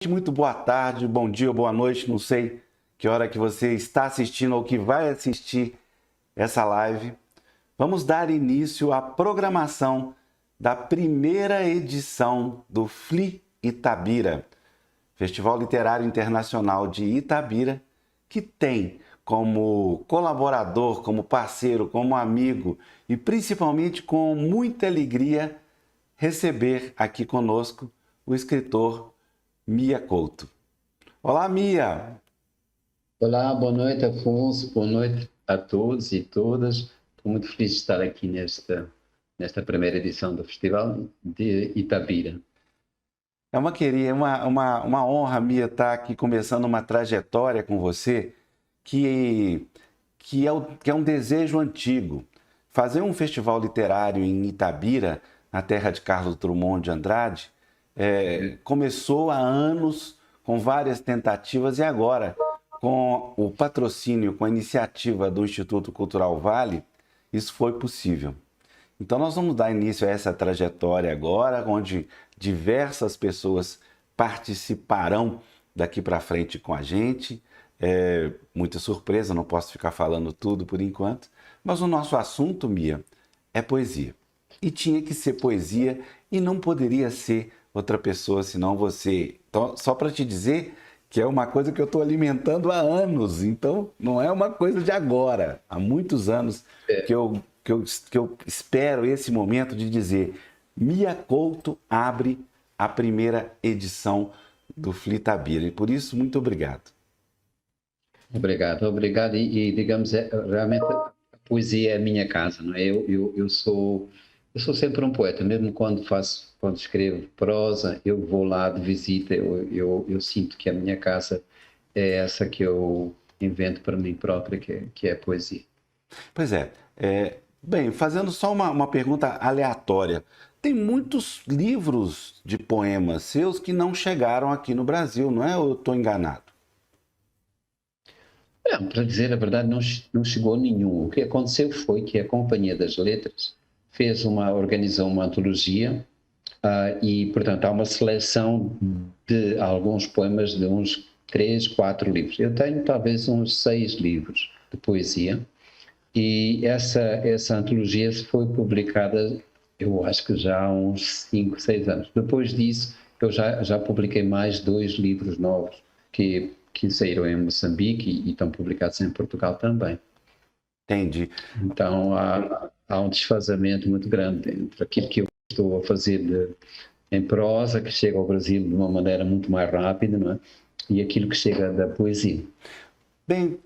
Muito boa tarde, bom dia ou boa noite, não sei que hora que você está assistindo ou que vai assistir essa live. Vamos dar início à programação da primeira edição do FLI Itabira, Festival Literário Internacional de Itabira, que tem como colaborador, como parceiro, como amigo e principalmente com muita alegria receber aqui conosco o escritor Mia Couto. Olá, Mia! Olá, boa noite, Afonso. Boa noite a todos e todas. Estou muito feliz de estar aqui nesta primeira edição do Festival de Itabira. É uma honra, Mia, estar aqui começando uma trajetória com você que é um desejo antigo. Fazer um festival literário em Itabira, na terra de Carlos Drummond de Andrade, começou há anos com várias tentativas e agora, com o patrocínio, com a iniciativa do Instituto Cultural Vale, isso foi possível. Então nós vamos dar início a essa trajetória agora, onde diversas pessoas participarão daqui para frente com a gente. Muita surpresa, não posso ficar falando tudo por enquanto, mas o nosso assunto, Mia, é poesia. E tinha que ser poesia e não poderia ser outra pessoa senão você. Então, só para te dizer que é uma coisa que eu estou alimentando há anos, então não é uma coisa de agora, há muitos anos que eu espero esse momento de dizer: Mia Couto abre a primeira edição do FLI Itabira. E por isso, muito obrigado. Obrigado. Digamos, realmente a poesia é a minha casa, não é? Eu sou sempre um poeta, mesmo quando escrevo prosa, eu vou lá de visita, eu sinto que a minha casa é essa que eu invento para mim própria, que é a poesia. Pois bem, fazendo só uma pergunta aleatória. Tem muitos livros de poemas seus que não chegaram aqui no Brasil, não é? Ou eu estou enganado? Para dizer a verdade, não chegou nenhum. O que aconteceu foi que a Companhia das Letras organizou uma antologia e, portanto, há uma seleção de alguns poemas de uns 3, 4 livros. Eu tenho talvez uns 6 livros de poesia e essa antologia foi publicada, eu acho que já há uns 5, 6 anos. Depois disso, eu já publiquei mais 2 livros novos que saíram em Moçambique e estão publicados em Portugal também. Entendi. Então, há um desfazamento muito grande entre aquilo que eu estou a fazer em prosa, que chega ao Brasil de uma maneira muito mais rápida, não é? E aquilo que chega da poesia. Bem,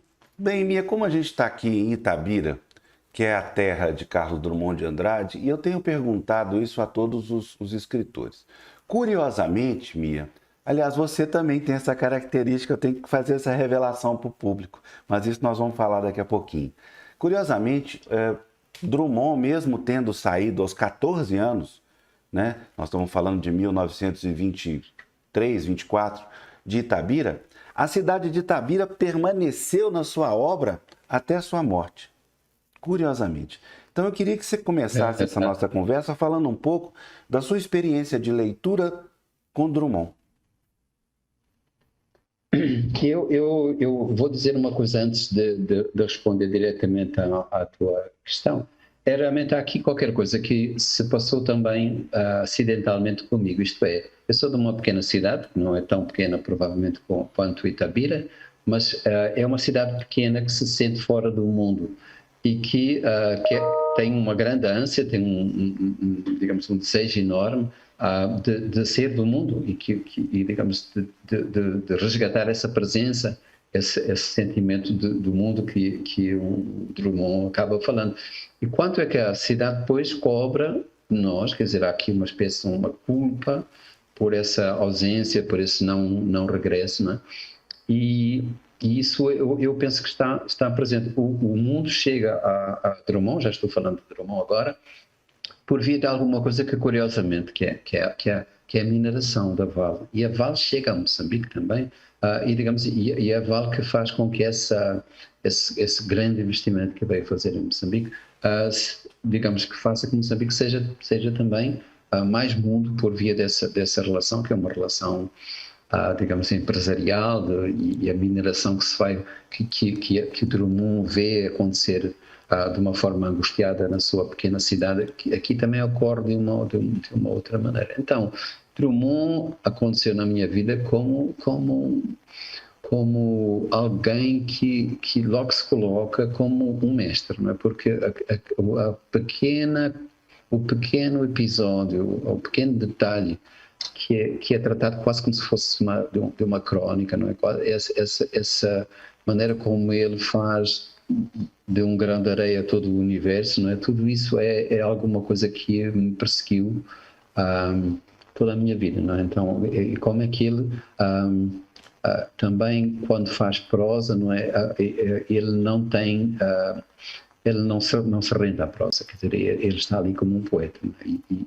Mia, como a gente está aqui em Itabira, que é a terra de Carlos Drummond de Andrade, e eu tenho perguntado isso a todos os escritores. Curiosamente, Mia, aliás, você também tem essa característica, eu tenho que fazer essa revelação para o público, mas isso nós vamos falar daqui a pouquinho. Curiosamente, Drummond, mesmo tendo saído aos 14 anos, né, nós estamos falando de 1923, 24, de Itabira, a cidade de Itabira permaneceu na sua obra até a sua morte, curiosamente. Então eu queria que você começasse essa nossa conversa falando um pouco da sua experiência de leitura com Drummond. Eu vou dizer uma coisa antes de responder diretamente à tua questão. Realmente há aqui qualquer coisa que se passou também acidentalmente comigo, isto é, eu sou de uma pequena cidade, que não é tão pequena provavelmente quanto Itabira, mas é uma cidade pequena que se sente fora do mundo e que tem uma grande ânsia, tem digamos, um desejo enorme de ser do mundo e digamos, de resgatar essa presença, esse sentimento do mundo que o Drummond acaba falando. E quanto é que a cidade depois cobra de nós, quer dizer, há aqui uma espécie de uma culpa por essa ausência, por esse não regresso, não é? E isso eu penso que está presente. O mundo chega a Drummond, já estou falando de Drummond agora, por via de alguma coisa que, curiosamente, que é a mineração da Vale. E a Vale chega a Moçambique também, e a Vale que faz com que esse grande investimento que veio fazer em Moçambique, digamos que faça que Moçambique seja também mais mundo por via dessa relação, que é uma relação digamos, empresarial e a mineração que se vai, que o Drummond vê acontecer de uma forma angustiada na sua pequena cidade, que aqui também ocorre de uma outra maneira. Então, Drummond aconteceu na minha vida como alguém que logo se coloca como um mestre, não é? Porque o pequeno episódio, o pequeno detalhe que é tratado quase como se fosse de uma crónica, não é? Essa maneira como ele faz de um grão de areia todo o universo, não é? Tudo isso é alguma coisa que me perseguiu toda a minha vida, não é? Então, como é que ele também quando faz prosa, não é? Ele não tem ele não se rende à prosa, quer dizer, ele está ali como um poeta,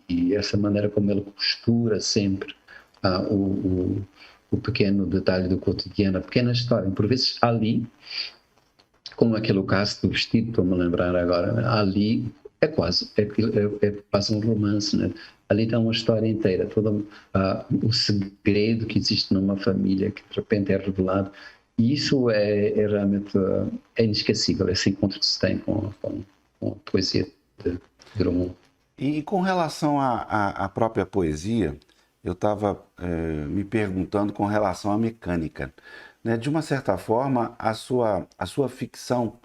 e essa maneira como ele costura sempre o pequeno detalhe do cotidiano, a pequena história, por vezes ali, como aquele caso do vestido, estou-me a lembrar agora, né? Ali é quase um romance, né? Ali está uma história inteira, todo o segredo que existe numa família que de repente é revelado. E isso é realmente inesquecível, esse encontro que se tem com a poesia de Drummond. E com relação à própria poesia, eu estava me perguntando com relação à mecânica, né? De uma certa forma, a sua ficção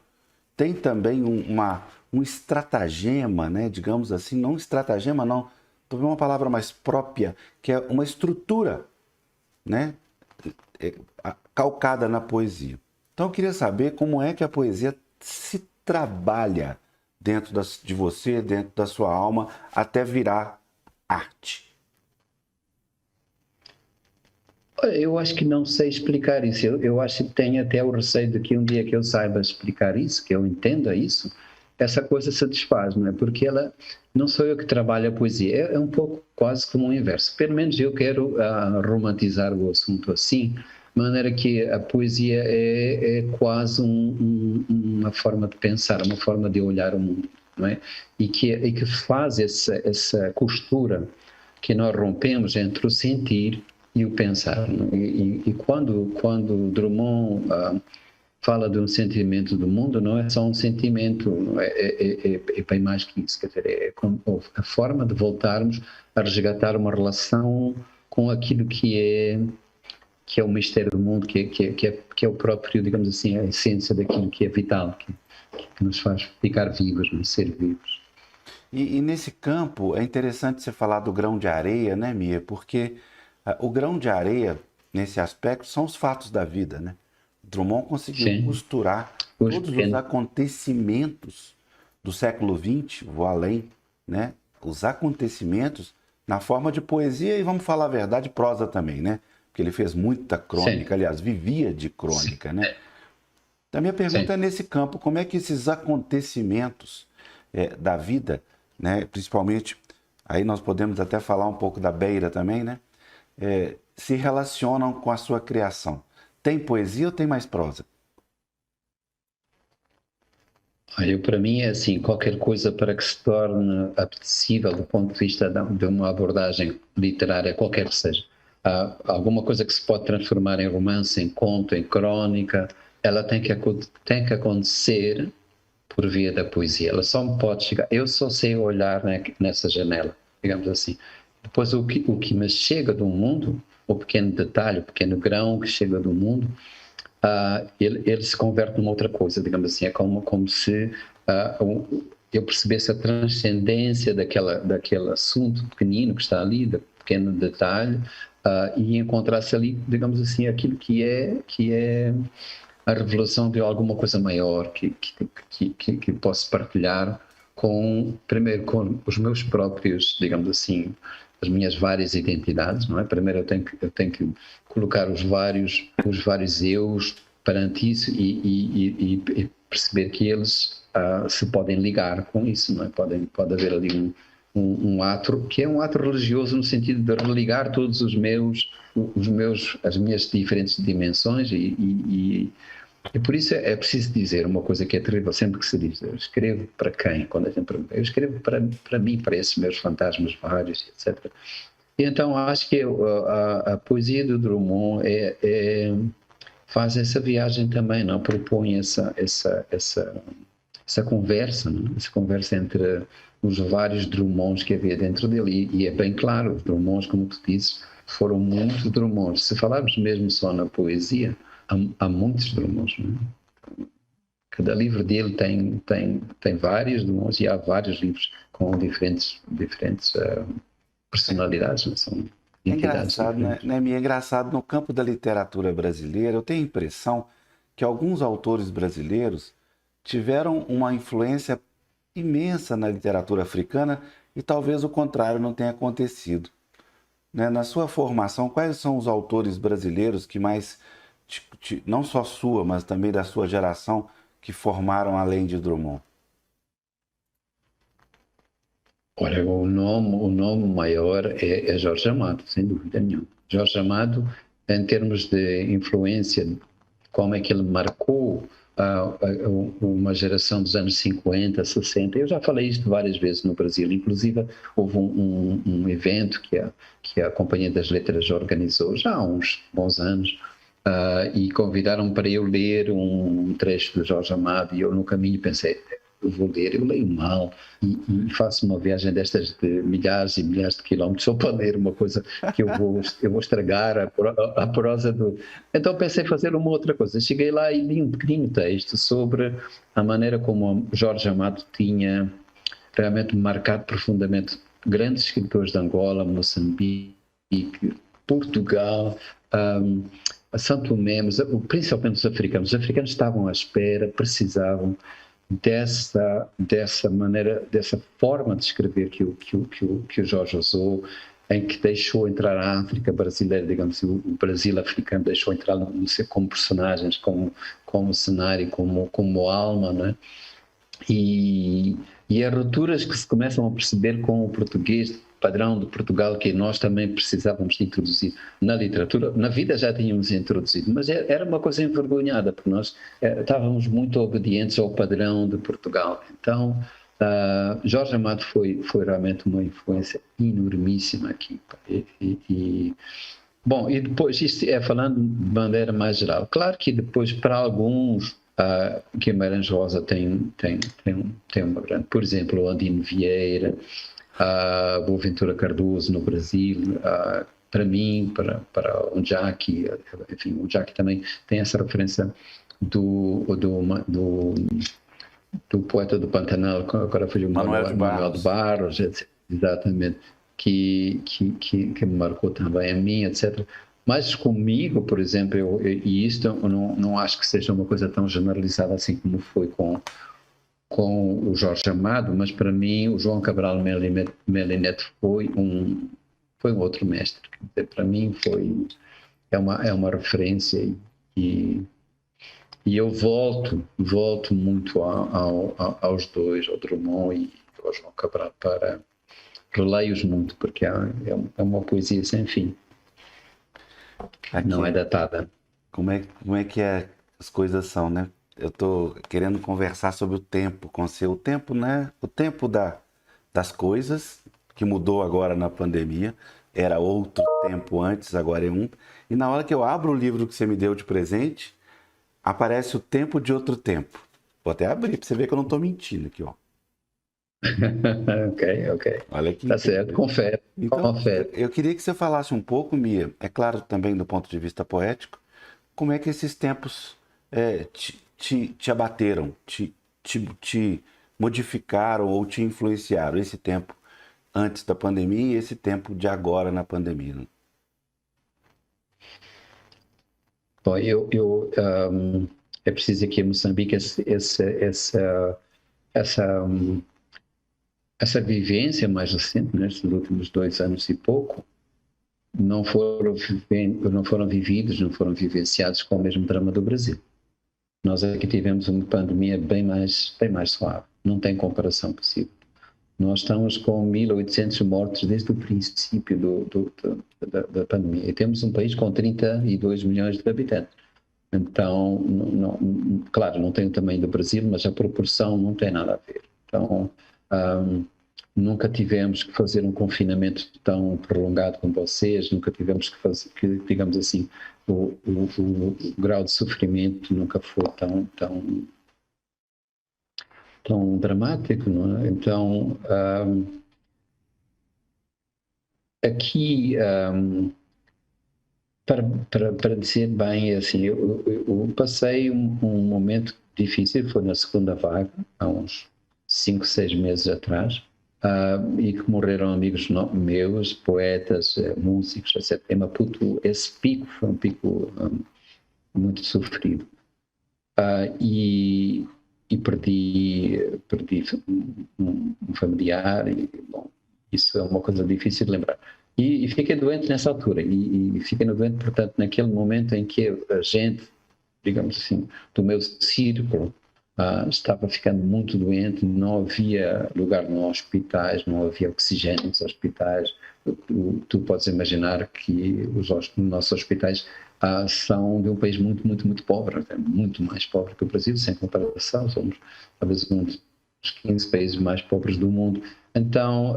tem também um estratagema, né? Digamos assim, não estratagema, não, estou vendo uma palavra mais própria, que é uma estrutura, né? Calcada na poesia. Então eu queria saber como é que a poesia se trabalha dentro de você, dentro da sua alma, até virar arte. Eu acho que não sei explicar isso. Eu acho que tenho até o receio de que um dia que eu saiba explicar isso, que eu entenda isso, essa coisa se desfaz, não é? Porque não sou eu que trabalho a poesia, é um pouco quase como o inverso. Pelo menos eu quero romantizar o assunto assim, de maneira que a poesia é quase uma forma de pensar, uma forma de olhar o mundo, não é? E que faz essa costura que nós rompemos entre o sentir e o pensar. E quando Drummond fala de um sentimento do mundo, não é só um sentimento, é bem mais que isso, quer dizer, é a forma de voltarmos a resgatar uma relação com aquilo que é o mistério do mundo, que é o próprio, digamos assim, a essência daquilo que é vital, que nos faz ficar vivos, ser vivos. E nesse campo é interessante você falar do grão de areia, né, Mia? Porque o grão de areia, nesse aspecto, são os fatos da vida, né? Drummond conseguiu costurar todos os acontecimentos do século XX, vou além, né? Os acontecimentos na forma de poesia e, vamos falar a verdade, prosa também, né? Porque ele fez muita crônica, aliás, vivia de crônica, né? Então, a minha pergunta é nesse campo, como é que esses acontecimentos da vida, né? Principalmente, aí nós podemos até falar um pouco da Beira também, né? Se relacionam com a sua criação. Tem poesia ou tem mais prosa? Para mim é assim, qualquer coisa para que se torne apetecível do ponto de vista de uma abordagem literária, qualquer que seja. Alguma coisa que se pode transformar em romance, em conto, em crónica, ela tem que acontecer por via da poesia. Ela só me pode chegar. Eu só sei olhar nessa janela, digamos assim. Depois o que me chega do mundo, o pequeno detalhe, o pequeno grão que chega do mundo, ele se converte numa outra coisa, digamos assim. É como se eu percebesse a transcendência daquele assunto pequenino que está ali, do pequeno detalhe, e encontrasse ali, digamos assim, aquilo que é a revelação de alguma coisa maior que posso partilhar primeiro com os meus próprios, digamos assim, as minhas várias identidades, não é? Primeiro eu tenho que colocar os vários eus perante isso e perceber que eles se podem ligar com isso, não é? Pode haver ali um ato que é um ato religioso no sentido de religar todos as minhas diferentes dimensões e por isso é preciso dizer uma coisa que é terrível sempre que se diz: eu escrevo para quem? Quando a gente pergunta, eu escrevo para mim, para esses meus fantasmas vários, etc. Então, acho que a poesia do Drummond faz essa viagem também, não? Propõe essa conversa, não? Essa conversa entre os vários Drummonds que havia dentro dele. E é bem claro, os Drummonds, como tu dizes, foram muitos Drummonds. Se falarmos mesmo só na poesia, há muitos Drummonds, não é? Cada livro dele tem vários Drummonds e há vários livros com diferentes personalidades, não são É entidades engraçado, né? diferentes. É engraçado, no campo da literatura brasileira, eu tenho a impressão que alguns autores brasileiros tiveram uma influência imensa na literatura africana e talvez o contrário não tenha acontecido, né? Na sua formação, quais são os autores brasileiros que mais, não só sua, mas também da sua geração, que formaram além de Drummond? Olha, o nome maior é Jorge Amado, sem dúvida nenhuma. Jorge Amado, em termos de influência, como é que ele marcou uma geração dos anos 50, 60. Eu já falei isto várias vezes no Brasil, inclusive houve um evento que a Companhia das Letras organizou já há uns bons anos, e convidaram para eu ler um trecho do Jorge Amado, e eu no caminho pensei, eu vou ler, eu leio mal e faço uma viagem destas de milhares e milhares de quilómetros só para ler uma coisa que eu vou estragar a prosa do... Então pensei fazer uma outra coisa. Cheguei lá e li um pequenino texto sobre a maneira como Jorge Amado tinha realmente marcado profundamente grandes escritores de Angola, Moçambique, Portugal, um, São Tomé, mas principalmente os africanos. Os africanos estavam à espera, precisavam dessa maneira, dessa forma de escrever que o Jorge usou, em que deixou entrar a África brasileira, digamos assim, o Brasil africano deixou entrar como personagens, como cenário, como alma, né? E as rupturas que se começam a perceber com o português padrão de Portugal, que nós também precisávamos de introduzir na literatura. Na vida já tínhamos introduzido, mas era uma coisa envergonhada, porque nós estávamos muito obedientes ao padrão de Portugal. Então, Jorge Amado foi realmente uma influência enormíssima aqui. Bom, e depois, isto é falando de maneira mais geral. Claro que depois, para alguns, Guimarães Rosa tem uma grande... Por exemplo, o Andino Vieira, Boaventura Cardoso no Brasil, para mim, para o Jackie, enfim, o Jackie também tem essa referência do poeta do Pantanal, agora foi o Manuel de Barros, etc. Exatamente, que me marcou também a mim, etc. Mas comigo, por exemplo, e isto eu não acho que seja uma coisa tão generalizada assim como foi com o Jorge Amado, mas para mim o João Cabral Melineto foi um outro mestre. Para mim é uma referência e eu volto muito aos dois, ao Drummond e ao João Cabral, releio-os muito, porque é uma poesia sem fim. Aqui, não é datada. Como é que as coisas são, né? Eu estou querendo conversar sobre o tempo com você. O tempo, né? O tempo das coisas, que mudou agora na pandemia. Era outro tempo antes, agora é um. E na hora que eu abro o livro que você me deu de presente, aparece o tempo de outro tempo. Vou até abrir para você ver que eu não estou mentindo aqui, ó. Ok. Olha aqui. Tá certo, confere. Então, eu queria que você falasse um pouco, Mia, é claro também do ponto de vista poético, como é que esses tempos te abateram, te modificaram ou te influenciaram, esse tempo antes da pandemia e esse tempo de agora na pandemia. Bom, é preciso aqui em Moçambique essa vivência mais recente, nestes últimos 2 anos e pouco, não foram vividos, não foram vivenciados com o mesmo drama do Brasil. Nós aqui tivemos uma pandemia bem mais suave, não tem comparação possível. Nós estamos com 1.800 mortos desde o princípio da pandemia. E temos um país com 32 milhões de habitantes. Então, claro, não tem o tamanho do Brasil, mas a proporção não tem nada a ver. Então, nunca tivemos que fazer um confinamento tão prolongado como vocês, nunca tivemos que fazer, digamos assim, o grau de sofrimento nunca foi tão dramático, não é? Então, aqui, para dizer bem, assim, eu passei um momento difícil, foi na segunda vaga, há uns 5, 6 meses atrás, e que morreram amigos meus, poetas, músicos, etc. Em Maputo, esse pico foi um pico muito sofrido. E perdi um familiar, e, bom, isso é uma coisa difícil de lembrar. E fiquei doente nessa altura, e fiquei doente, portanto, naquele momento em que a gente, digamos assim, do meu círculo, estava ficando muito doente, não havia lugar nos hospitais, não havia oxigênio nos hospitais. Tu podes imaginar que os nossos hospitais são de um país muito, muito, muito pobre, muito mais pobre que o Brasil, sem comparação, somos talvez um dos 15 países mais pobres do mundo. Então,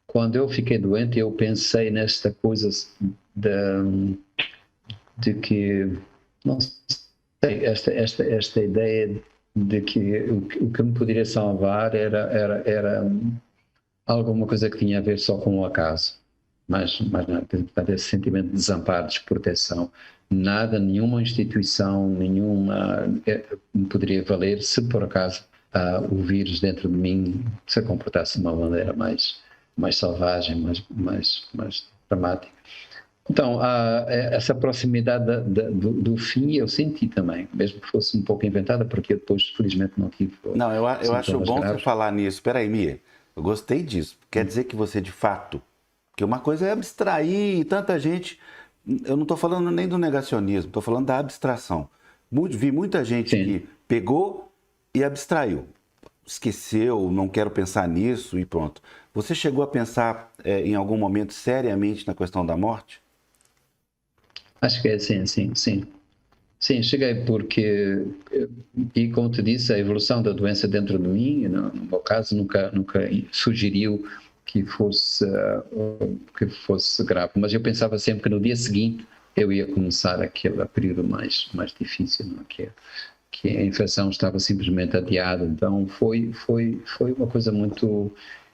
quando eu fiquei doente, eu pensei nesta coisa de que, não sei, esta ideia de que o que me poderia salvar era alguma coisa que tinha a ver só com o acaso. Mas nada, esse sentimento de desamparo, desproteção, nada, nenhuma instituição, nenhuma me poderia valer se por acaso o vírus dentro de mim se comportasse de uma maneira mais selvagem, mais dramática. Então, essa proximidade do fim eu senti também, mesmo que fosse um pouco inventada, porque eu depois, felizmente, não tive. Não, eu acho bom graves. você falar nisso. Espera aí, Mia, eu gostei disso. Quer dizer que você, de fato, que uma coisa é abstrair, e tanta gente, eu não estou falando nem do negacionismo, estou falando da abstração. Vi muita gente Sim. que pegou e abstraiu, esqueceu, não quero pensar nisso e pronto. Você chegou a pensar em algum momento seriamente na questão da morte? Acho que é sim. Sim, cheguei porque, e como te disse, a evolução da doença dentro de mim, no meu caso, nunca sugeriu que fosse grave, mas eu pensava sempre que no dia seguinte eu ia começar aquele período mais difícil, não é? Que a infecção estava simplesmente adiada. Então foi uma coisa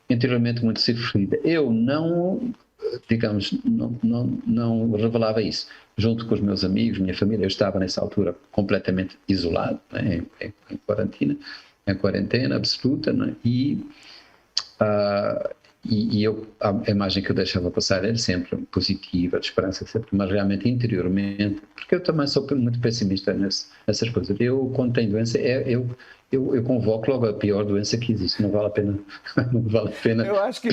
interiormente muito sofrida. Eu não, digamos, não revelava isso. Junto com os meus amigos, minha família, eu estava nessa altura completamente isolado, né? em quarentena absoluta, né? E eu, a imagem que eu deixava passar era sempre positiva, de esperança, sempre, mas realmente interiormente, porque eu também sou muito pessimista nessas coisas. Eu, quando tenho doença, eu convoco logo a pior doença que existe. Não vale a pena. Não vale a pena. Eu acho que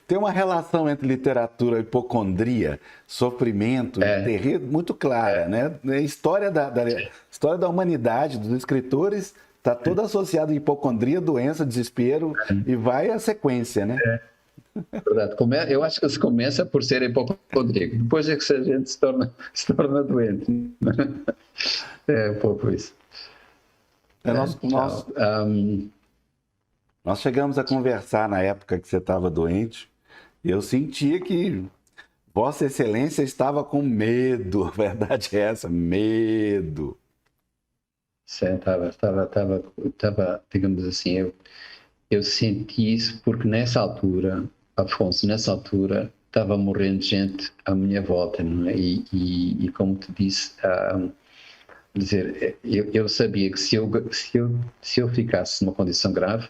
tem uma relação entre literatura, hipocondria, sofrimento e terreno muito clara, né? A história da humanidade, dos escritores, está toda associada a hipocondria, doença, desespero, e vai a sequência, né? Verdade. Eu acho que se começa por ser hipocondríaco, depois é que a gente se torna doente. É um pouco isso. Nós chegamos a conversar na época que você estava doente, e eu sentia que Vossa Excelência estava com medo, a verdade é essa, medo. Sim, estava, digamos assim, eu senti isso porque nessa altura, Afonso, estava morrendo gente à minha volta, não é? E como te disse, dizer, eu sabia que se eu ficasse numa condição grave,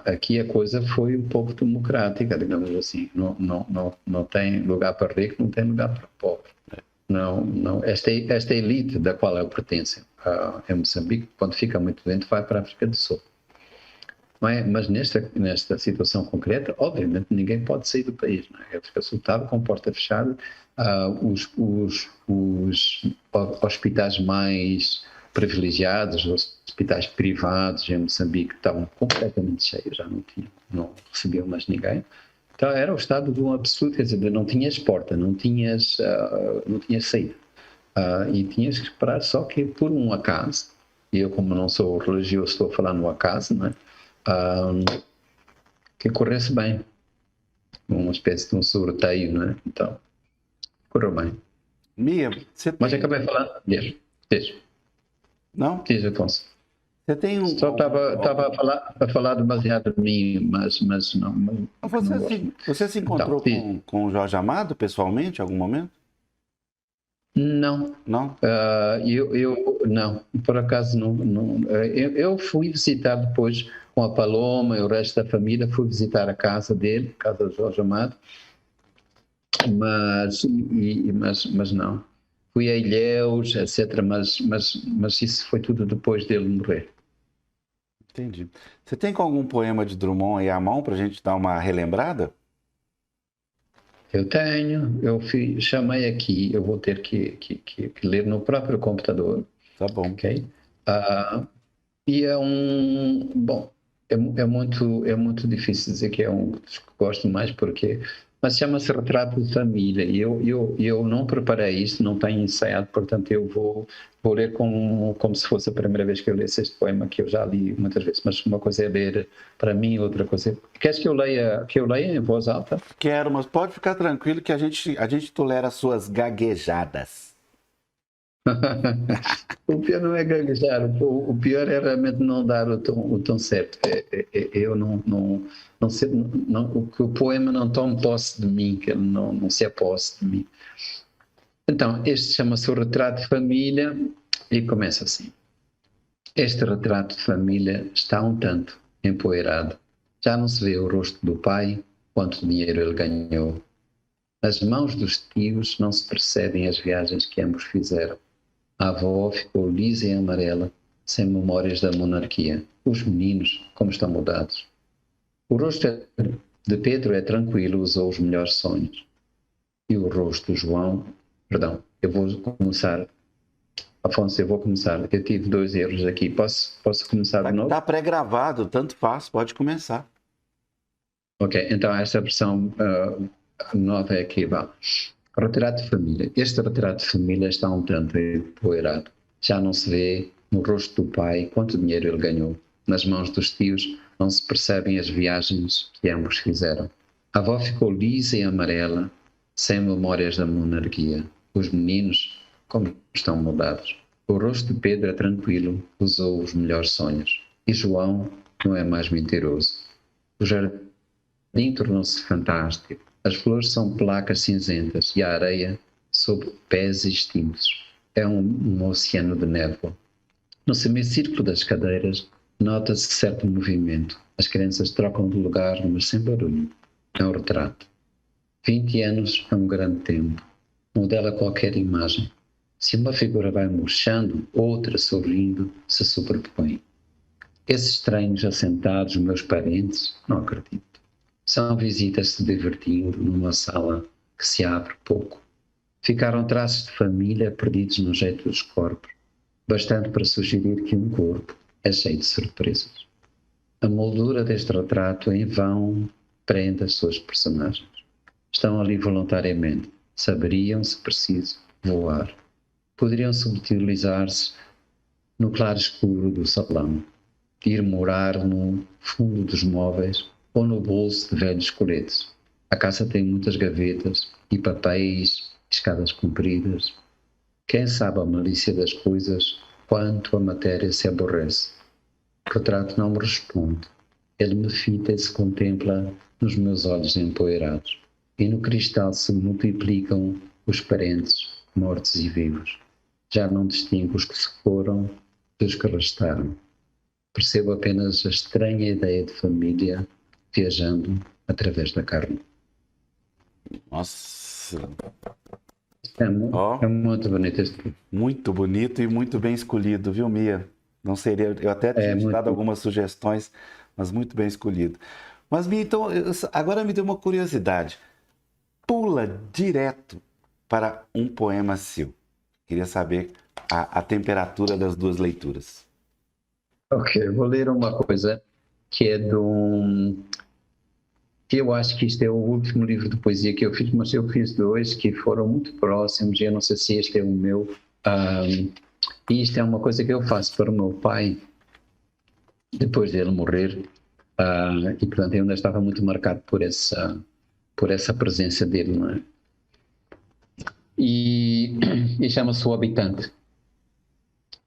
aqui a coisa foi um pouco democrática, digamos assim. Não tem lugar para rico, não tem lugar para pobre. Não, esta elite da qual eu pertenço em Moçambique, quando fica muito doente, vai para a África do Sul. Mas nesta situação concreta, obviamente, ninguém pode sair do país. Não é? A África do Sul estava com a porta fechada, os hospitais mais privilegiados, os hospitais privados em Moçambique estavam completamente cheios, já não recebiam mais ninguém. Então era o estado de um absurdo, quer dizer, não tinhas porta, não tinhas saída. E tinhas que esperar, só que por um acaso, e eu como não sou religioso estou a falar no acaso, não é? que corresse bem. Uma espécie de um sorteio, não é? Então, correu bem. Mia, você Mas tem... acabei falando. Diz, Não? Afonso. Você tem Só estava a falar demasiado de mim, mas não gosto. Você se Então, encontrou com o Jorge Amado pessoalmente em algum momento? não. Não? Eu não, por acaso não. Eu fui visitar depois com a Paloma e o resto da família, fui visitar a casa dele, a casa do Jorge Amado, mas não. Fui a Ilhéus, etc., mas isso foi tudo depois dele morrer. Entendi. Você tem algum poema de Drummond aí à mão para a gente dar uma relembrada? Eu tenho, chamei aqui, eu vou ter que ler no próprio computador. Tá bom. Ok? E bom, é muito difícil dizer que é um dos que gosto mais, mas chama-se Retrato de Família, e eu não preparei isto, não tenho ensaiado, portanto eu vou ler como se fosse a primeira vez que eu lesse este poema, que eu já li muitas vezes, mas uma coisa é ler para mim, outra coisa... Queres que eu leia em voz alta? Quero, mas pode ficar tranquilo que a gente tolera as suas gaguejadas. O pior não é gaguejar, o pior é realmente não dar o tom certo. Eu não sei, que o poema não tome posse de mim, que ele não se aposse de mim. Então, este chama-se o Retrato de Família e começa assim. Este retrato de família está um tanto empoeirado. Já não se vê o rosto do pai, quanto dinheiro ele ganhou. Nas mãos dos tios não se percebem as viagens que ambos fizeram. A avó ficou lisa e amarela, sem memórias da monarquia. Os meninos, como estão mudados. O rosto de Pedro é tranquilo, usou os melhores sonhos. E o rosto de João... Perdão, eu vou começar. Afonso, eu vou começar. Eu tive 2 erros aqui. Posso começar de novo? Está pré-gravado, tanto faz, pode começar. Ok, então esta versão nova é aqui, vá. Retrato de família. Este retrato de família está um tanto empoeirado. Já não se vê no rosto do pai quanto dinheiro ele ganhou. Nas mãos dos tios não se percebem as viagens que ambos fizeram. A avó ficou lisa e amarela, sem memórias da monarquia. Os meninos, como estão mudados. O rosto de Pedro é tranquilo, usou os melhores sonhos. E João não é mais mentiroso. O jardim tornou-se fantástico. As flores são placas cinzentas e a areia sob pés extintos. É um oceano de névoa. No semicírculo das cadeiras, nota-se certo movimento. As crianças trocam de lugar, mas sem barulho. É um retrato. 20 anos é um grande tempo. Modela qualquer imagem. Se uma figura vai murchando, outra sorrindo se sobrepõe. Esses estranhos assentados, meus parentes, não acredito. São visitas se divertindo numa sala que se abre pouco. Ficaram traços de família perdidos no jeito dos corpos, bastante para sugerir que um corpo é cheio de surpresas. A moldura deste retrato em vão prende as suas personagens. Estão ali voluntariamente. Saberiam, se preciso, voar. Poderiam subtilizar-se no claro escuro do salão, ir morar no fundo dos móveis ou no bolso de velhos coletes. A casa tem muitas gavetas e papéis, escadas compridas. Quem sabe a malícia das coisas, quanto a matéria se aborrece. O retrato não me responde. Ele me fita e se contempla nos meus olhos empoeirados. E no cristal se multiplicam os parentes, mortos e vivos. Já não distingo os que se foram dos que restaram. Percebo apenas a estranha ideia de família viajando através da carne. Nossa. É muito bonito este livro. Muito bonito e muito bem escolhido, viu, Mia? Não seria, eu até tinha te dado algumas sugestões, mas muito bem escolhido. Mas, Mia, então, agora me deu uma curiosidade. Pula direto para um poema seu. Queria saber a temperatura das 2 leituras. Ok, vou ler uma coisa que é eu acho que isto é o último livro de poesia que eu fiz, mas eu fiz 2 que foram muito próximos e eu não sei se este é o meu. E isto é uma coisa que eu faço para o meu pai, depois dele morrer, E, portanto, eu ainda estava muito marcado por essa presença dele, não é? E chama-se O Habitante.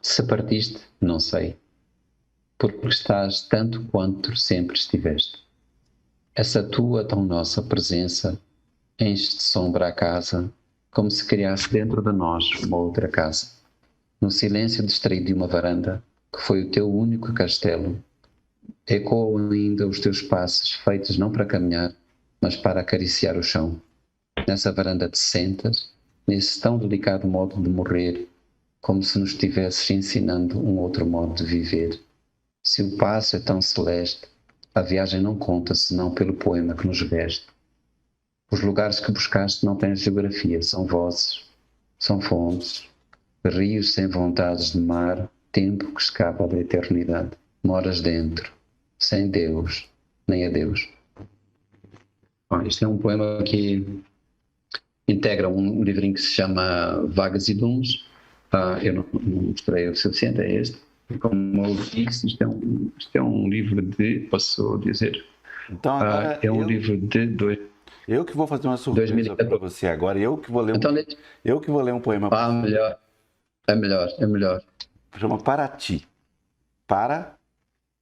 Se partiste, não sei, porque estás tanto quanto sempre estiveste. Essa tua tão nossa presença enche de sombra a casa, como se criasse dentro de nós uma outra casa. No silêncio distraído de uma varanda, que foi o teu único castelo, ecoam ainda os teus passos feitos não para caminhar, mas para acariciar o chão. Nessa varanda te sentas, nesse tão delicado modo de morrer, como se nos estivesses ensinando um outro modo de viver. Se o passo é tão celeste, a viagem não conta senão pelo poema que nos veste. Os lugares que buscaste não têm geografia, são vozes, são fontes, rios sem vontades de mar, tempo que escapa da eternidade. Moras dentro, sem Deus, nem a Deus. Bom, este é um poema que integra um livrinho que se chama Vagas e Duns. Eu não mostrei o suficiente, é este. Como eu disse, isto é um livro de, posso dizer, Então agora é um livro de eu que vou fazer uma surpresa para você agora. Eu que vou ler eu que vou ler um poema. Melhor. É melhor. Chama Para Ti. Para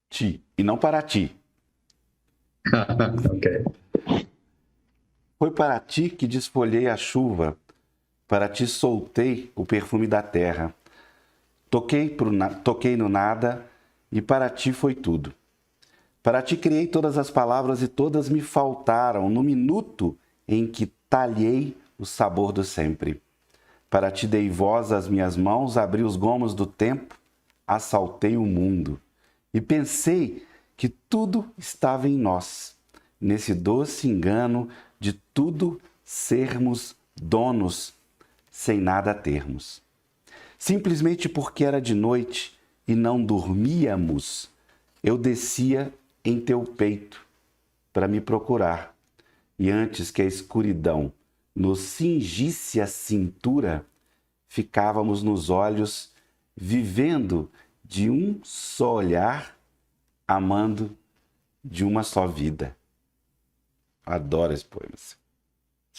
Ti. E não para ti. Ok. Foi para ti que desfolhei a chuva, para ti soltei o perfume da terra. Toquei no nada e para ti foi tudo. Para ti criei todas as palavras e todas me faltaram no minuto em que talhei o sabor do sempre. Para ti dei voz às minhas mãos, abri os gomos do tempo, assaltei o mundo e pensei que tudo estava em nós, nesse doce engano de tudo sermos donos, sem nada termos. Simplesmente porque era de noite e não dormíamos, eu descia em teu peito para me procurar. E antes que a escuridão nos cingisse a cintura, ficávamos nos olhos, vivendo de um só olhar, amando de uma só vida. Adoro esse poema.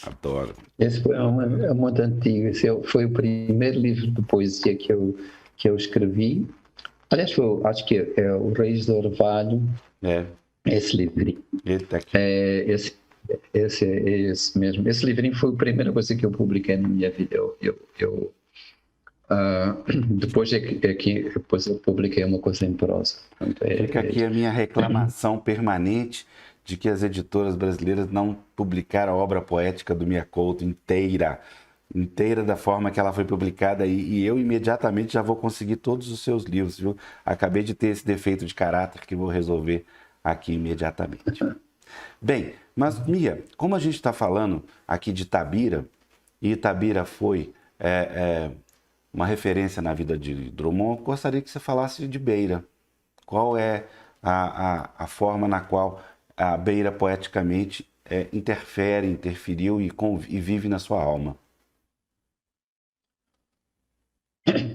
Adoro. Esse poema é muito antigo. Esse foi o primeiro livro de poesia que eu escrevi. Aliás, acho que é o Reis do Orvalho. É. Esse livrinho. Ele tá aqui. Esse mesmo. Esse livrinho foi a primeira coisa que eu publiquei na minha vida. Depois depois eu publiquei uma coisa em prosa. Portanto, Fica aqui a minha reclamação permanente de que as editoras brasileiras não publicaram a obra poética do Mia Couto inteira da forma que ela foi publicada, e eu imediatamente já vou conseguir todos os seus livros, viu? Acabei de ter esse defeito de caráter que vou resolver aqui imediatamente. Bem, mas Mia, como a gente está falando aqui de Itabira, e Itabira foi uma referência na vida de Drummond, gostaria que você falasse de Beira. Qual é a forma na qual a Beira poeticamente interferiu e vive na sua alma?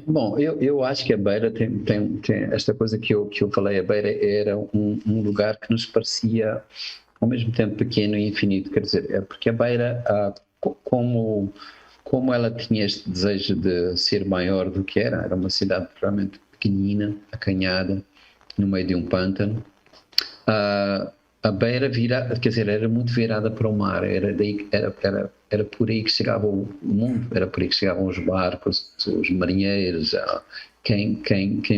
Bom, eu acho que a Beira tem esta coisa que eu falei. A Beira era um lugar que nos parecia ao mesmo tempo pequeno e infinito. Quer dizer, porque a Beira, como ela tinha este desejo de ser maior do que era uma cidade realmente pequenina, acanhada, no meio de um pântano. A Beira era muito virada para o mar, era por aí que chegava o mundo, era por aí que chegavam os barcos, os marinheiros, quem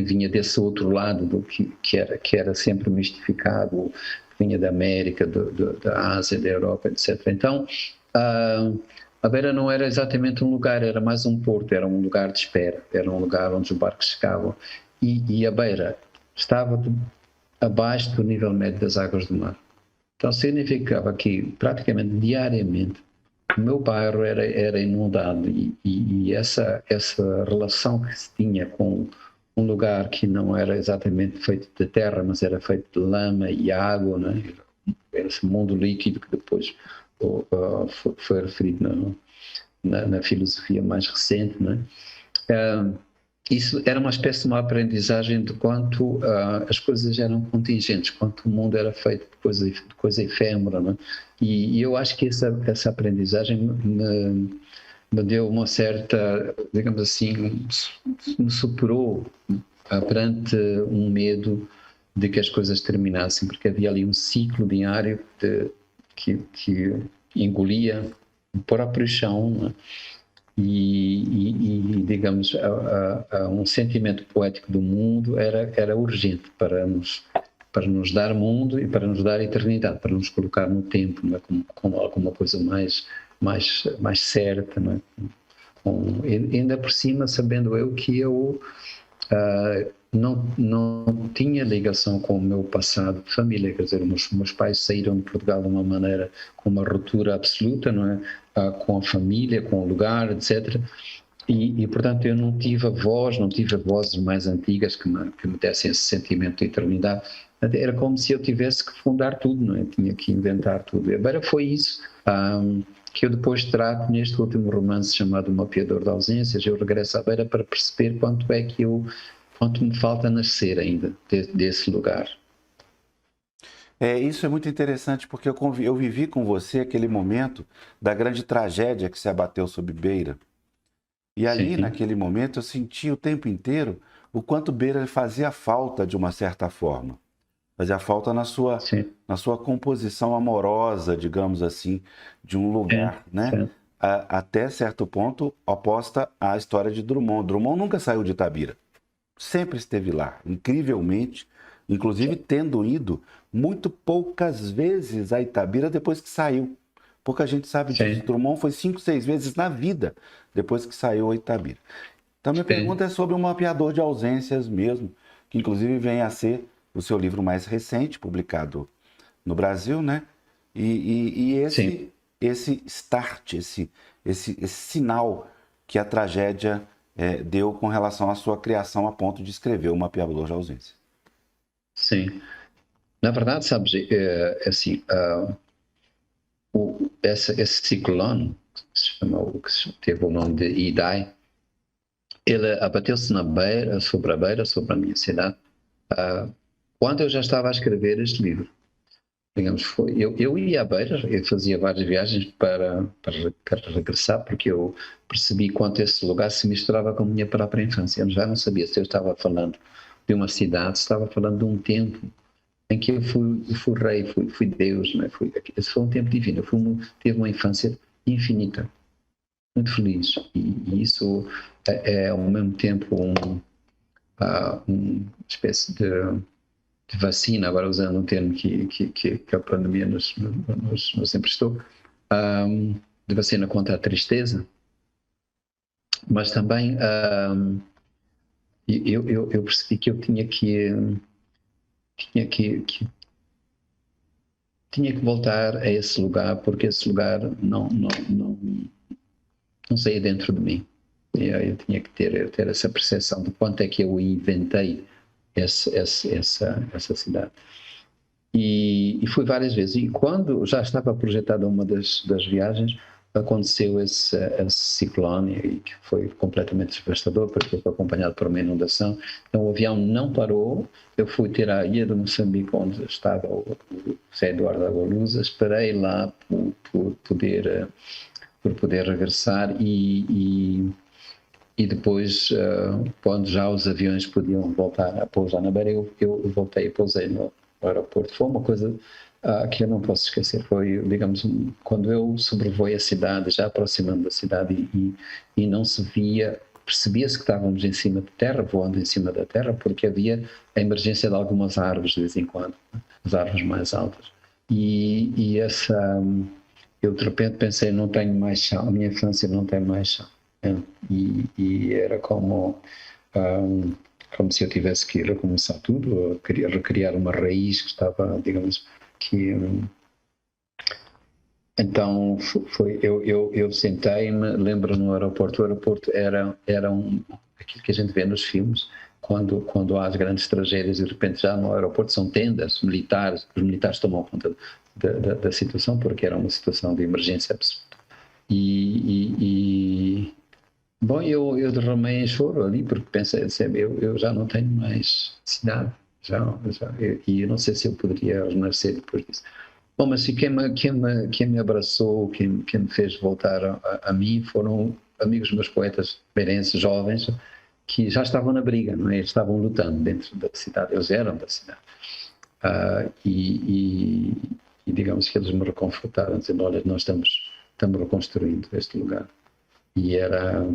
vinha desse outro lado que era sempre mistificado, vinha da América, da Ásia, da Europa, etc. Então, a Beira não era exatamente um lugar, era mais um porto, era um lugar de espera, era um lugar onde os barcos chegavam, e a Beira estava abaixo do nível médio das águas do mar. Então significava que praticamente diariamente o meu bairro era inundado, e essa relação que se tinha com um lugar que não era exatamente feito de terra, mas era feito de lama e água, né? Esse mundo líquido que depois foi referido na filosofia mais recente, né? isso era uma espécie de uma aprendizagem de quanto as coisas eram contingentes, quanto o mundo era feito de coisa efêmera, não é? E eu acho que essa aprendizagem me deu uma certa, digamos assim, me superou perante um medo de que as coisas terminassem, porque havia ali um ciclo diário que engolia o próprio chão, não é? Digamos, um sentimento poético do mundo era urgente para nos dar mundo e para nos dar eternidade, para nos colocar no tempo, não é? Como alguma coisa mais certa, não é? Ainda por cima, sabendo eu que eu não tinha ligação com o meu passado de família, quer dizer, meus pais saíram de Portugal de uma maneira, com uma ruptura absoluta, não é? Com a família, com o lugar, etc. Portanto, eu não tive vozes mais antigas que me dessem esse sentimento de eternidade. Era como se eu tivesse que fundar tudo, não é? Tinha que inventar tudo. E agora foi isso que eu depois trato neste último romance chamado O Mapeador de Ausências. Eu regresso à Beira para perceber quanto me falta nascer ainda desse lugar. Isso é muito interessante porque eu vivi com você aquele momento da grande tragédia que se abateu sobre Beira. E ali, Sim. naquele momento, eu senti o tempo inteiro o quanto Beira fazia falta de uma certa forma. Fazia falta na sua composição amorosa, digamos assim, de um lugar, né? Sim. Até certo ponto, oposta à história de Drummond. Drummond nunca saiu de Itabira. Sempre esteve lá, incrivelmente, inclusive tendo ido muito poucas vezes a Itabira depois que saiu. Pouca gente sabe disso. Drummond foi 5, 6 vezes na vida depois que saiu a Itabira. Então, minha pergunta é sobre o Mapeador de Ausências mesmo, que inclusive vem a ser o seu livro mais recente, publicado no Brasil, né? E esse start, esse sinal que a tragédia deu com relação à sua criação a ponto de escrever o Mapeador de Ausências. Sim. Na verdade, sabes, assim, esse ciclone, que teve o nome de Idai, ele abateu-se sobre a minha cidade, quando eu já estava a escrever este livro. Digamos, eu ia à Beira, eu fazia várias viagens para regressar, porque eu percebi quanto esse lugar se misturava com a minha própria infância. Eu já não sabia se eu estava falando de uma cidade, se estava falando de um tempo em que eu fui rei, fui Deus, não é? Esse foi um tempo divino. Tive uma infância infinita, muito feliz. E isso é ao mesmo tempo uma espécie de vacina, agora usando um termo que a pandemia nos emprestou, de vacina contra a tristeza, mas também eu percebi que eu tinha que voltar a esse lugar, porque esse lugar não saía dentro de mim. Eu tinha que ter essa percepção de quanto é que eu inventei essa cidade. E fui várias vezes. E quando já estava projetada uma das viagens, aconteceu esse ciclone, que foi completamente devastador, porque foi acompanhado por uma inundação. Então o avião não parou. Eu fui ter a ilha de Moçambique, onde estava o José Eduardo Agualusa, esperei lá por poder regressar e depois, quando já os aviões podiam voltar a pousar na Beira, eu voltei e pousei no aeroporto. Foi uma coisa que eu não posso esquecer. Foi, digamos, quando eu sobrevoei a cidade, já aproximando da cidade e não se via, percebia-se que estávamos em cima de terra, voando em cima da terra, porque havia a emergência de algumas árvores de vez em quando, as árvores mais altas. Eu de repente pensei, não tenho mais chão, a minha infância não tem mais chão. E era como se eu tivesse que recomeçar tudo, recriar uma raiz que estava, digamos, então eu sentei-me, lembro no aeroporto. O aeroporto era aquilo que a gente vê nos filmes, quando há as grandes tragédias e de repente já no aeroporto são tendas militares, os militares tomam conta da situação, porque era uma situação de emergência absoluta. Bom, eu derramei em choro ali, porque pensei, sempre, eu já não tenho mais cidade, e eu não sei se eu poderia renascer depois disso. Bom, mas quem me abraçou, quem me fez voltar a mim foram amigos meus poetas beirenses, jovens, que já estavam na briga, não é? Eles estavam lutando dentro da cidade, eles eram da cidade. Ah, e digamos que eles me reconfortaram, dizendo, olha, nós estamos reconstruindo este lugar. E era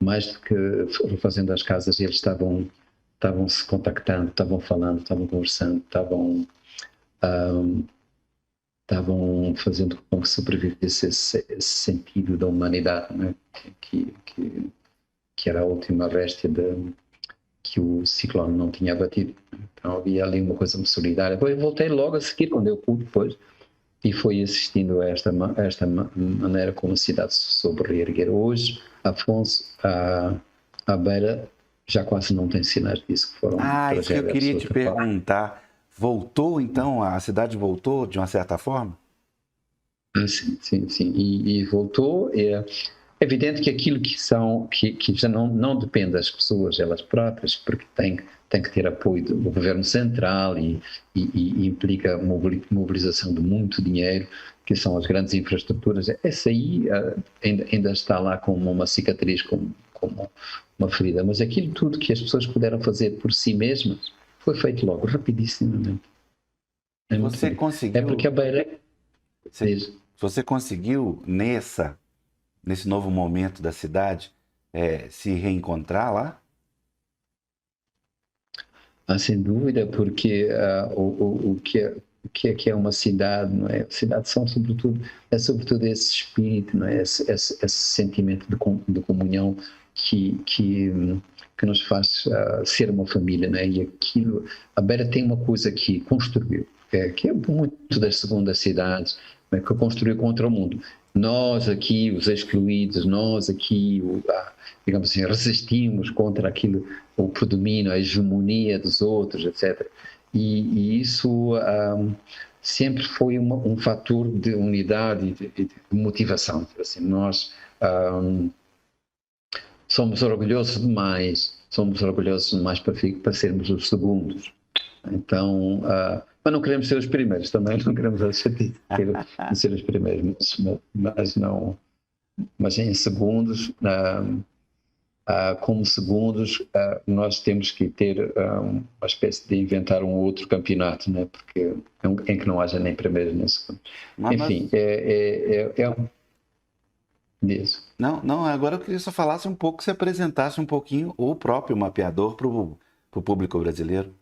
mais do que refazendo as casas, eles estavam se contactando, estavam falando, estavam conversando, estavam fazendo com que sobrevivesse esse sentido da humanidade, né? Que era a última réstia que o ciclone não tinha abatido. Então havia ali uma coisa solidária. Depois voltei logo a seguir, quando eu pude depois, e fui assistindo a esta maneira como a cidade se soube reerguer. Hoje, Afonso, à beira, já quase não tem sinais disso, que foram Isso que eu tragédia queria te absoluta. perguntar. Voltou, então? A cidade voltou de uma certa forma? Sim. E voltou. É evidente que aquilo que já não depende das pessoas elas próprias, porque tem que ter apoio do governo central e implica mobilização de muito dinheiro, que são as grandes infraestruturas. Essa aí ainda está lá como uma cicatriz, como uma ferida. Mas aquilo tudo que as pessoas puderam fazer por si mesmas foi feito logo, rapidíssimamente. E É muito você bonito. É porque conseguiu, a beira você conseguiu nesse novo momento da cidade, se reencontrar lá? sem dúvida, porque o que é uma cidade, não é? Cidades são sobretudo esse espírito, não é? Esse sentimento de comunhão que nos faz ser uma família, não é? E aquilo, a Beira tem uma coisa que construiu, que é muito das segundas cidades, não é? Que construiu contra o mundo. Nós aqui, os excluídos, nós aqui, digamos assim, resistimos contra aquilo, o predomínio, a hegemonia dos outros, etc. E isso sempre foi um fator de unidade e de motivação. Assim, nós somos orgulhosos demais para sermos os segundos. Então, mas não queremos ser os primeiros também, não queremos a chatice de ser os primeiros, mas em segundos, como segundos, nós temos que ter uma espécie de inventar um outro campeonato, né? Porque em que não haja nem primeiros nem segundos. Enfim, é um disso. Não, agora eu queria só falasse um pouco, se apresentasse um pouquinho o próprio mapeador para o público brasileiro.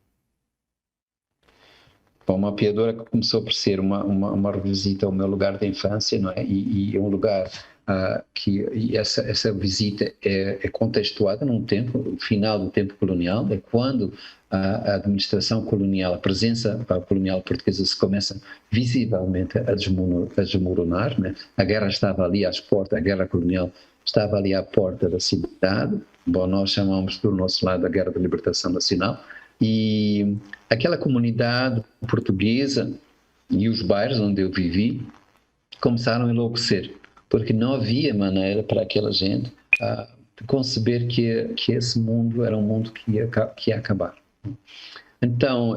Bom, uma mapeadora que começou por ser uma revisita ao meu lugar de infância, não é? E é um lugar que essa visita é contextuada num tempo, final do tempo colonial, é quando a administração colonial, a presença colonial portuguesa se começa visivelmente a desmoronar, né? A guerra estava ali às portas, a guerra colonial estava ali à porta da cidade. Bom, nós chamamos do nosso lado a Guerra de Libertação Nacional, e aquela comunidade portuguesa e os bairros onde eu vivi começaram a enlouquecer, porque não havia maneira para aquela gente de conceber que esse mundo era um mundo que ia acabar. Então,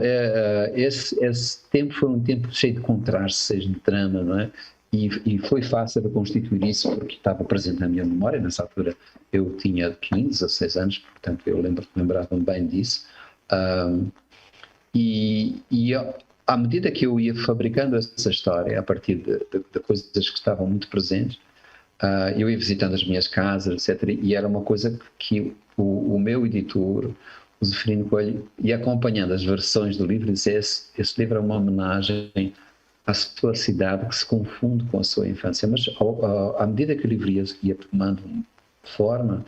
esse tempo foi um tempo cheio de contrastes, de drama, não é? E foi fácil reconstituir isso porque estava presente na minha memória. Nessa altura eu tinha 15, 16 anos, portanto eu lembrava-me bem disso. E à medida que eu ia fabricando essa história, a partir de coisas que estavam muito presentes, eu ia visitando as minhas casas, etc. E era uma coisa que o meu editor, o Zeferino Coelho, ia acompanhando as versões do livro e dizia: esse livro é uma homenagem à sua cidade que se confunde com a sua infância. Mas à medida que o livro ia tomando forma,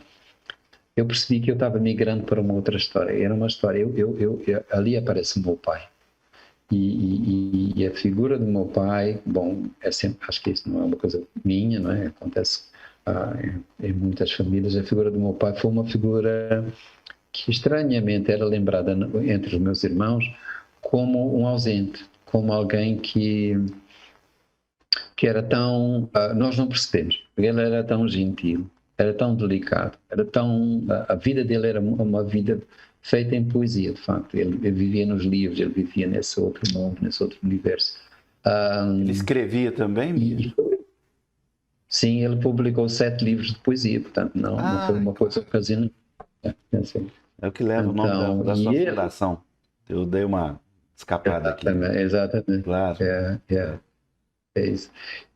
eu percebi que eu estava migrando para uma outra história. Era uma história, ali aparece o meu pai. E a figura do meu pai, bom, acho que isso não é uma coisa minha, não é? Acontece em muitas famílias. A figura do meu pai foi uma figura que estranhamente era lembrada entre os meus irmãos como um ausente, como alguém que era tão... nós não percebemos, porque ele era tão gentil, era tão delicado, era tão, a vida dele era uma vida feita em poesia, de facto. Ele vivia nos livros, ele vivia nesse outro mundo, nesse outro universo. Ele escrevia também, E, sim, ele publicou 7 livros de poesia, portanto, não foi uma coisa ocasional. Assim. É o que leva o nome Então, da sua ele, fundação. Eu dei uma escapada aqui. exatamente. Claro. É isso.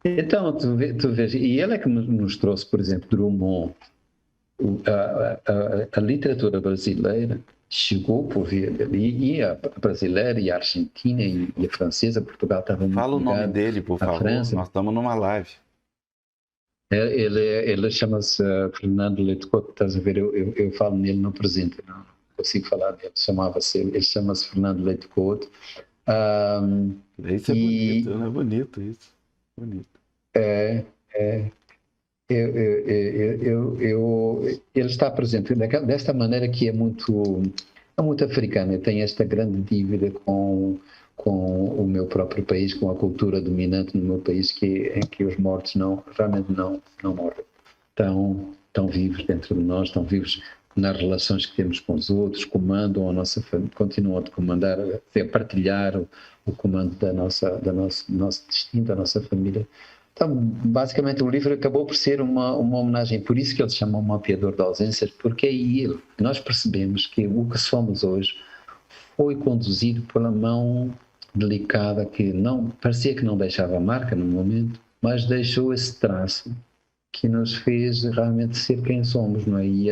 Então, tu vês, e ele é que nos trouxe, por exemplo, Drummond. A literatura brasileira chegou por via dele, e a brasileira, e a argentina, e a francesa. Portugal estava muito Fala o nome ligado dele, por à favor. França. Nós estamos numa live. Ele chama-se Fernando Leite-Couto, estás a ver? Eu falo nele no presente, não consigo falar dele. Ele chama-se Fernando Isso Leite-Couto. é bonito, não é bonito isso. Bonito. Ele está presente desta maneira que é muito africano. Eu tenho esta grande dívida com o meu próprio país, com a cultura dominante no meu país, em que os mortos realmente não morrem. Estão vivos dentro de nós, estão vivos nas relações que temos com os outros, comandam a nossa família, continuam a comandar, a partilhar o comando do nosso destino, da nossa família. Então, basicamente, o livro acabou por ser uma homenagem, por isso que ele se chama O Mapeador de Ausências, porque é ele que nós percebemos que o que somos hoje foi conduzido pela mão delicada que parecia que não deixava marca no momento, mas deixou esse traço que nos fez realmente ser quem somos, não é? E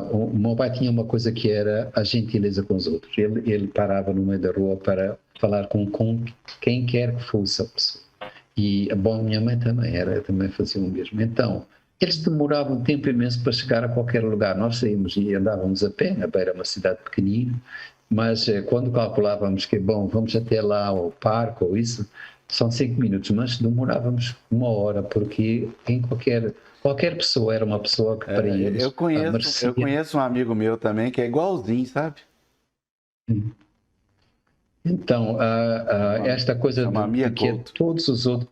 o meu pai tinha uma coisa que era a gentileza com os outros. Ele parava no meio da rua para falar com quem quer que fosse a pessoa. E bom, minha mãe também fazia o mesmo. Então, eles demoravam um tempo imenso para chegar a qualquer lugar. Nós saímos e andávamos a pé, na beira de uma cidade pequenina, mas quando calculávamos que, bom, vamos até lá ao parque ou isso, são 5 minutos, mas demorávamos 1 hora, porque em qualquer pessoa era uma pessoa que para eles eu conheço um amigo meu também que é igualzinho, sabe? Então, esta coisa de que todos os outros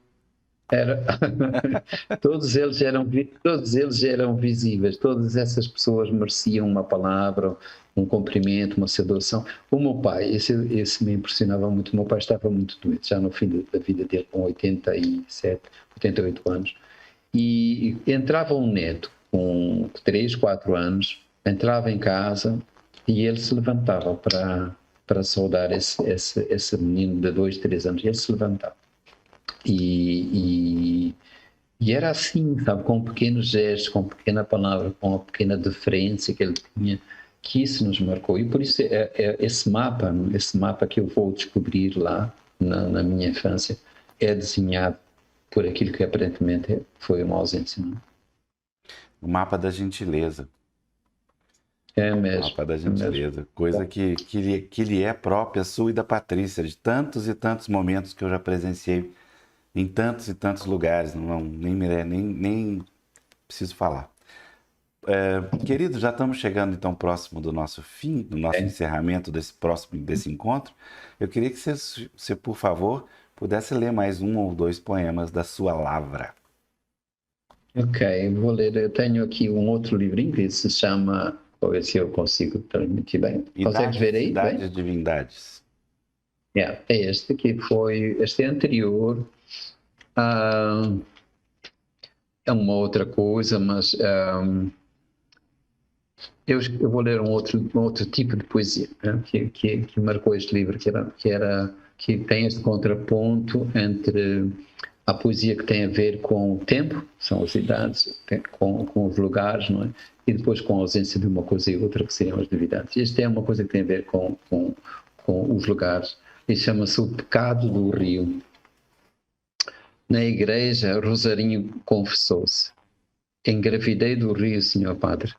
todos eles eram visíveis, todas essas pessoas mereciam uma palavra, um cumprimento, uma saudação. O meu pai, esse me impressionava muito. O meu pai estava muito doente, já no fim da vida dele, com 87, 88 anos, e entrava um neto com 3, 4 anos, entrava em casa e ele se levantava para saudar esse menino de 2, 3 anos. Ele se levantava. E era assim, sabe, com pequenos gestos, com pequena palavra, com a pequena deferência que ele tinha, que isso nos marcou. E por isso esse mapa que eu vou descobrir lá na minha infância é desenhado por aquilo que aparentemente foi uma ausência. Não? O mapa da gentileza. É mesmo. O mapa da gentileza. Coisa que lhe é própria, sua e da Patrícia, de tantos e tantos momentos que eu já presenciei em tantos e tantos lugares, nem preciso falar. Querido, já estamos chegando então próximo do nosso fim, do nosso encerramento desse encontro. Eu queria que você, por favor, pudesse ler mais 1 ou 2 poemas da sua lavra. Ok, vou ler. Eu tenho aqui um outro livrinho que se chama, vou ver se eu consigo transmitir bem. Consegues ver aí? Idades e Divindades. É este que foi, este é anterior. É uma outra coisa, mas eu vou ler um outro tipo de poesia, né, que marcou este livro, que tem este contraponto entre a poesia que tem a ver com o tempo, são as idades, com os lugares, não é? E depois com a ausência de uma coisa e outra, que seriam as divindades. Este é uma coisa que tem a ver com os lugares, e chama-se O Pecado do Rio. Na igreja, Rosarinho confessou-se: engravidei do rio, senhor padre.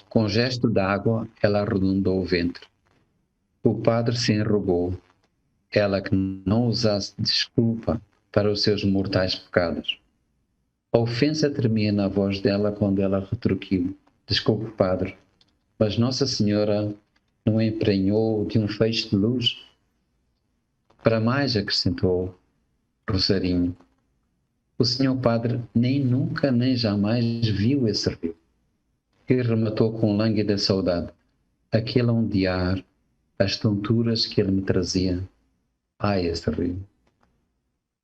Com gesto d'água, ela arredondou o ventre. O padre se enrugou, ela que não usasse desculpa para os seus mortais pecados. A ofensa tremia na voz dela quando ela retruquiu: desculpe, padre, mas Nossa Senhora não emprenhou de um feixe de luz? Para mais, acrescentou Rosarinho, o senhor padre nem nunca, nem jamais viu esse rio. E rematou com lânguida saudade. Aquele ondear, as tonturas que ele me trazia. Ai, esse rio.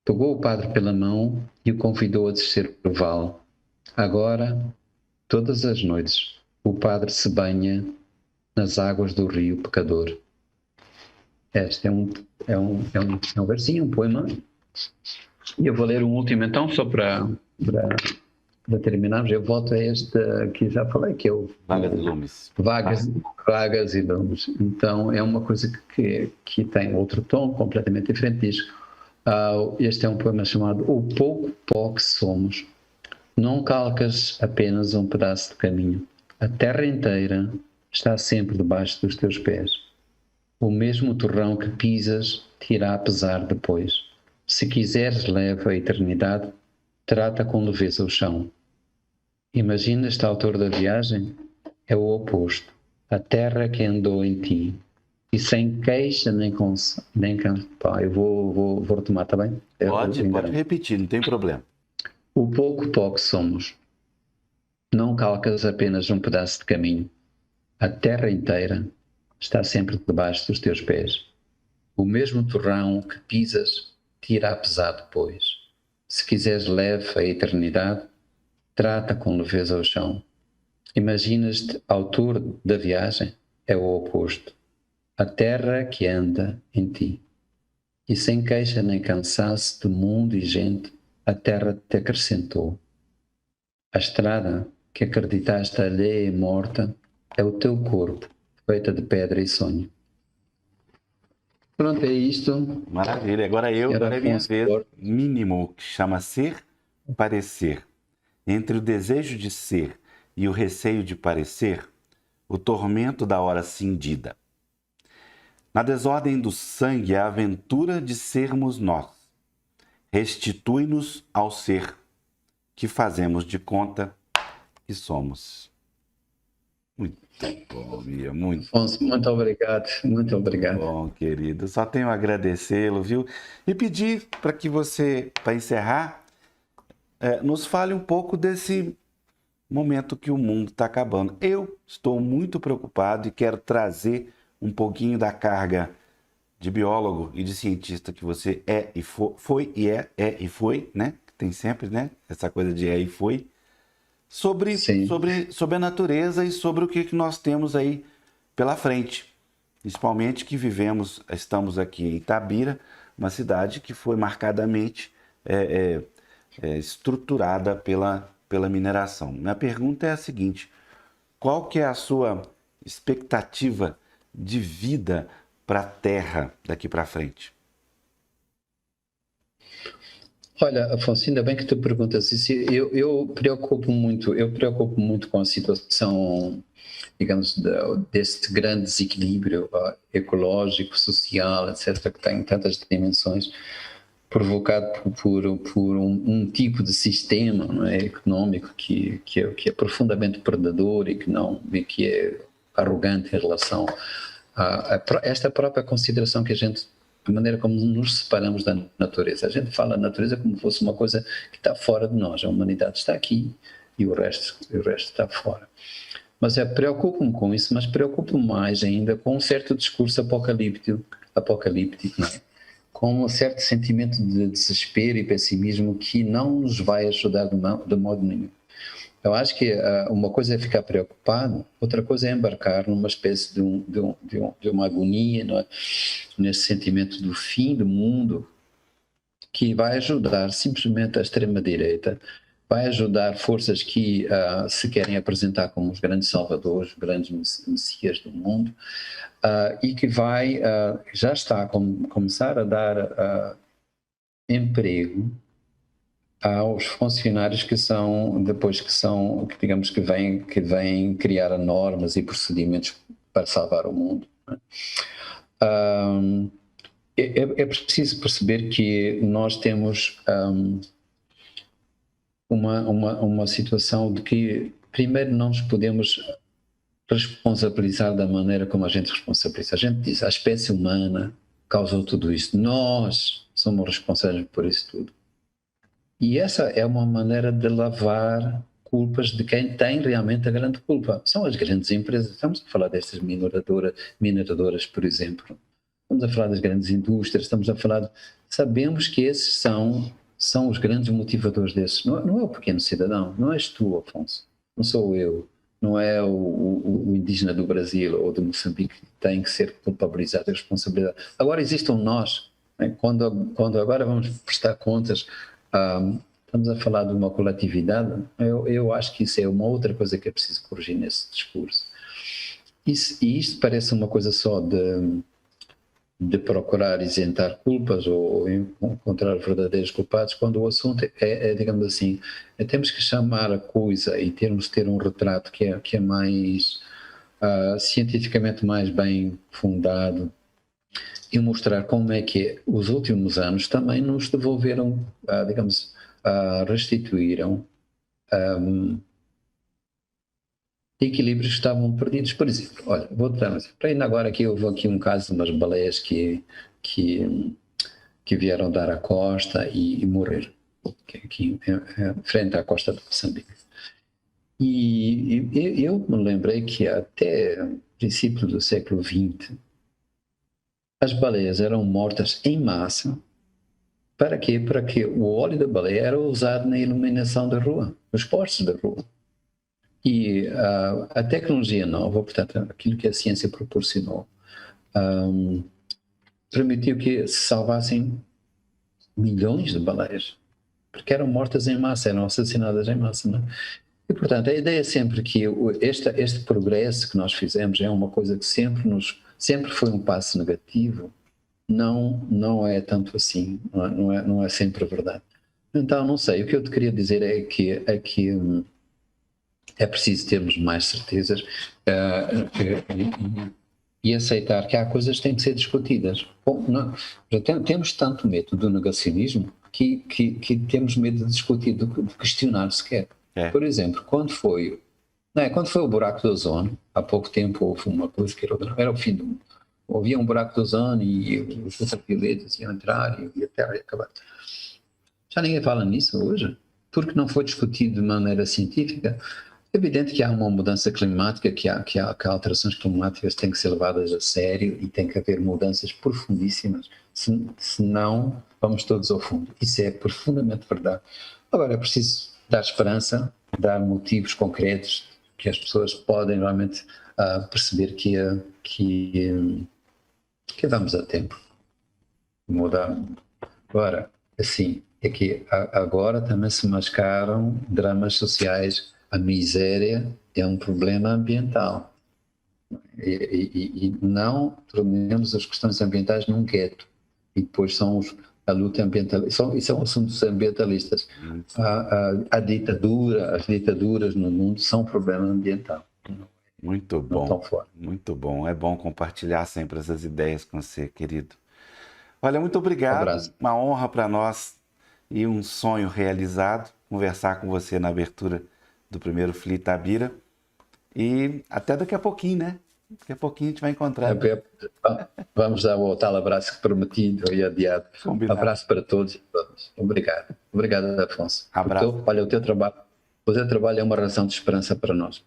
Pegou o padre pela mão e o convidou a descer para o vale. Agora, todas as noites, o padre se banha nas águas do rio pecador. Este é um versinho, um poema. E eu vou ler um último então, só para terminarmos. Eu volto a este que já falei, que é o Vagas e Lumes. Vagas e Lumes. Então é uma coisa que tem outro tom completamente diferente disso. Este é um poema chamado O Pouco Pó que Somos. Não calcas apenas um pedaço de caminho. A terra inteira está sempre debaixo dos teus pés. O mesmo torrão que pisas te irá pesar depois. Se quiseres, leva a eternidade, trata com leveza o chão. Imagina este autor da viagem? É o oposto. A terra que andou em ti. E sem queixa nem canso. Pá, eu vou retomar, está bem? Pode repetir, não tem problema. O pouco pó que somos. Não calcas apenas um pedaço de caminho. A terra inteira está sempre debaixo dos teus pés. O mesmo torrão que pisas te irá pesar depois. Se quiseres, leve a eternidade, trata com leveza o chão. Imaginas-te autor da viagem? É o oposto. A terra que anda em ti. E sem queixa nem cansaço de mundo e gente, a terra te acrescentou. A estrada que acreditaste alheia e morta é o teu corpo, feita de pedra e sonho. Pronto, é isto. Maravilha. Agora é minha vez. Mínimo, que chama ser, parecer. Entre o desejo de ser e o receio de parecer, o tormento da hora cindida. Na desordem do sangue, a aventura de sermos nós. Restitui-nos ao ser, que fazemos de conta que somos. Muito bom, Mia, muito. Afonso, muito obrigado, muito obrigado. Bom, querido, só tenho a agradecê-lo, viu? E pedir para que você, para encerrar, nos fale um pouco desse momento que o mundo está acabando. Eu estou muito preocupado e quero trazer um pouquinho da carga de biólogo e de cientista que você é e foi e é e foi, né? Tem sempre, né? Essa coisa de é e foi. Sobre a natureza e sobre o que nós temos aí pela frente. Principalmente que estamos aqui em Itabira, uma cidade que foi marcadamente estruturada pela mineração. Minha pergunta é a seguinte: qual que é a sua expectativa de vida para a Terra daqui para frente? Olha, Afonso, ainda bem que tu perguntas isso. Eu preocupo muito com a situação, digamos, deste grande desequilíbrio ecológico, social, etc., que tem tantas dimensões, provocado por um tipo de sistema, não é, económico que é profundamente predador e que é arrogante em relação a esta própria consideração que a maneira como nos separamos da natureza. A gente fala da natureza como se fosse uma coisa que está fora de nós. A humanidade está aqui e o resto está fora. Mas preocupo-me com isso, mas preocupo-me mais ainda com um certo discurso apocalíptico, não é? Com um certo sentimento de desespero e pessimismo que não nos vai ajudar de modo nenhum. Eu acho que uma coisa é ficar preocupado, outra coisa é embarcar numa espécie de uma agonia, não é? Nesse sentimento do fim do mundo, que vai ajudar simplesmente a extrema-direita, vai ajudar forças que se querem apresentar como os grandes salvadores, os grandes messias do mundo, e que já está a começar a dar emprego aos funcionários que digamos que vêm criar normas e procedimentos para salvar o mundo. É preciso perceber que nós temos uma situação de que primeiro não nos podemos responsabilizar da maneira como a gente responsabiliza. A gente diz, a espécie humana causou tudo isso, nós somos responsáveis por isso tudo. E essa é uma maneira de lavar culpas de quem tem realmente a grande culpa. São as grandes empresas. Estamos a falar destas mineradoras, por exemplo. Estamos a falar das grandes indústrias, estamos a falar. Sabemos que esses são os grandes motivadores desses. Não é o pequeno cidadão, não és tu, Afonso, não sou eu, não é o indígena do Brasil ou de Moçambique que tem que ser culpabilizado e responsabilizado. Agora existe um nós, né? Quando agora vamos prestar contas, estamos a falar de uma coletividade, eu acho que isso é uma outra coisa que é preciso corrigir nesse discurso. E isto parece uma coisa só de procurar isentar culpas ou encontrar verdadeiros culpados, quando o assunto digamos assim, temos que chamar a coisa e termos de ter um retrato que é mais cientificamente mais bem fundado e mostrar como é que os últimos anos também nos devolveram, digamos, restituíram equilíbrios que estavam perdidos. Por exemplo, olha, vou dar um exemplo. Ainda agora aqui houve aqui um caso de umas baleias que vieram dar à costa e morreram, aqui frente à costa de Moçambique. E eu me lembrei que até o princípio do século XX, as baleias eram mortas em massa. Para quê? Para que o óleo da baleia era usado na iluminação da rua, nos postes da rua. E a tecnologia nova, portanto, aquilo que a ciência proporcionou, permitiu que se salvassem milhões de baleias, porque eram mortas em massa, eram assassinadas em massa. Não é? E, portanto, a ideia é sempre que este progresso que nós fizemos é uma coisa que sempre foi um passo negativo, não é tanto assim, não é sempre verdade. Então, não sei, o que eu te queria dizer é que é preciso termos mais certezas e aceitar que há coisas que têm que ser discutidas. Bom, temos tanto medo do negacionismo que temos medo de discutir, de questionar sequer. Por exemplo, quando foi o buraco do ozono, há pouco tempo houve uma coisa que era o fim do mundo. Havia um buraco do ozono e os ultravioletas iam entrar e a Terra ia acabar. Já ninguém fala nisso hoje, porque não foi discutido de maneira científica. É evidente que há uma mudança climática, que há alterações climáticas que têm que ser levadas a sério e tem que haver mudanças profundíssimas, senão vamos todos ao fundo. Isso é profundamente verdade. Agora, é preciso dar esperança, dar motivos concretos que as pessoas podem realmente perceber que vamos a tempo de mudar. Agora, assim, é que agora também se mascaram dramas sociais. A miséria é um problema ambiental. E não tornemos as questões ambientais num gueto. E depois a luta ambientalista. São assuntos ambientalistas. As ditaduras no mundo são um problema ambiental. Muito bom. Não estão fora. Muito bom. É bom compartilhar sempre essas ideias com você, querido. Olha, muito obrigado. abraço. Uma honra para nós e um sonho realizado conversar com você na abertura do primeiro FLI Itabira. E até daqui a pouquinho, né? Daqui a pouquinho a gente vai encontrar. Vamos dar o tal abraço prometido e adiado. Combinado. Abraço para todos e todas. Obrigado. Obrigado, Afonso. Abraço. Olha, o teu trabalho é uma razão de esperança para nós.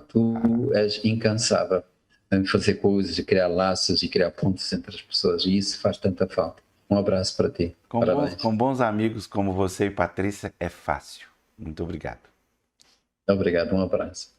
Tu és incansável em fazer coisas e criar laços e criar pontos entre as pessoas. E isso faz tanta falta. Um abraço para ti. Com bons amigos como você e Patrícia, é fácil. Muito obrigado. Obrigado, um abraço.